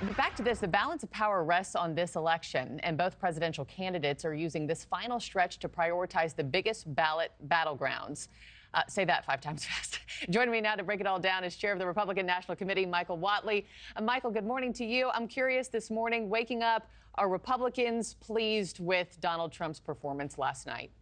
But back to this, the balance of power rests on this election, and both presidential candidates are using this final stretch to prioritize the biggest ballot battlegrounds. Say that 5 times fast. Joining me now to break it all down is Chair of the Republican National Committee, Michael Whatley. Michael, good morning to you. I'm curious this morning, waking up, are Republicans pleased with Donald Trump's performance last night?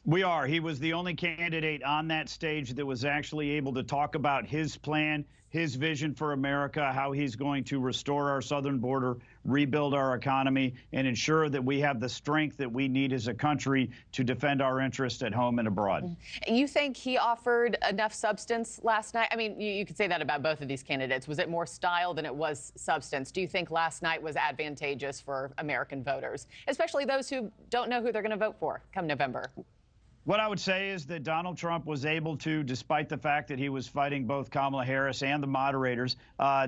We are. He was the only candidate on that stage that was actually able to talk about his plan, his vision for America, how he's going to restore our southern border, rebuild our economy, and ensure that we have the strength that we need as a country to defend our interests at home and abroad. You think he offered enough substance last night? I mean, you could say that about both of these candidates. Was it more style than it was substance? Do you think last night was advantageous for American voters, especially those who don't know who they're going to vote for come November? What I would say is that Donald Trump was able to, despite the fact that he was fighting both Kamala Harris and the moderators,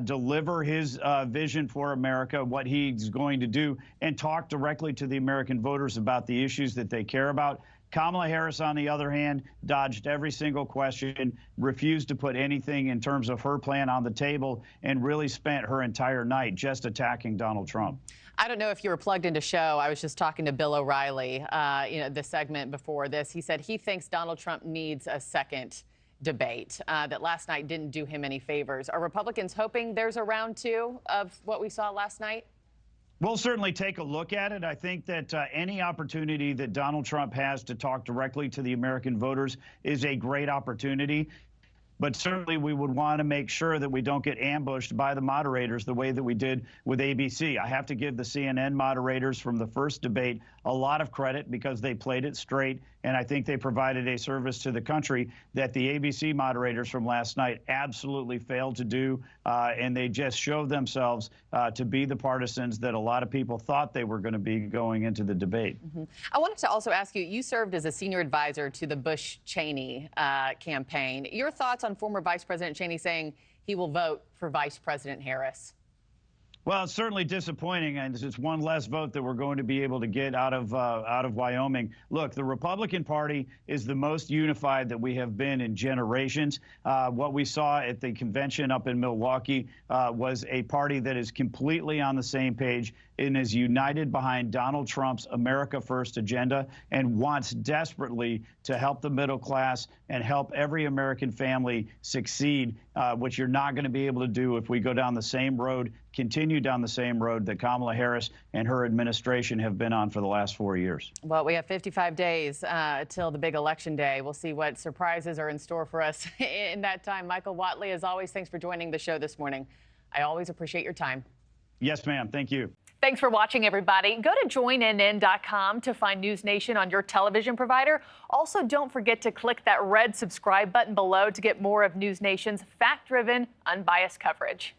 deliver his vision for America, what he's going to do, and talk directly to the American voters about the issues that they care about. Kamala Harris, on the other hand, dodged every single question, refused to put anything in terms of her plan on the table, and really spent her entire night just attacking Donald Trump. I don't know if you were plugged into show. I was just talking to Bill O'Reilly, the segment before this. He said he thinks Donald Trump needs a second debate, that last night didn't do him any favors. Are Republicans hoping there's a round 2 of what we saw last night? We'll certainly take a look at it. I think that any opportunity that Donald Trump has to talk directly to the American voters is a great opportunity. But certainly we would want to make sure that we don't get ambushed by the moderators the way that we did with ABC. I have to give the CNN moderators from the first debate a lot of credit because they played it straight, and I think they provided a service to the country that the ABC moderators from last night absolutely failed to do, and they just showed themselves to be the partisans that a lot of people thought they were going to be going into the debate. I wanted to also ask you, you served as a senior advisor to the Bush-Cheney campaign. Your thoughts on former Vice President Cheney saying he will vote for Vice President Harris? Well, it's certainly disappointing, and it's one less vote that we're going to be able to get out of Wyoming. Look, the Republican Party is the most unified that we have been in generations. What we saw at the convention up in Milwaukee was a party that is completely on the same page and is united behind Donald Trump's America First agenda and wants desperately to help the middle class and help every American family succeed, which you're not going to be able to do if we go down the same road, continue down the same road that Kamala Harris and her administration have been on for the last 4 years. Well, we have 55 days till the big election day. We'll see what surprises are in store for us in that time. Michael Whatley, as always, thanks for joining the show this morning. I always appreciate your time. Yes, ma'am. Thank you. Thanks for watching, everybody. Go to joinnn.com to find NewsNation on your television provider. Also, don't forget to click that red subscribe button below to get more of NewsNation's fact-driven, unbiased coverage.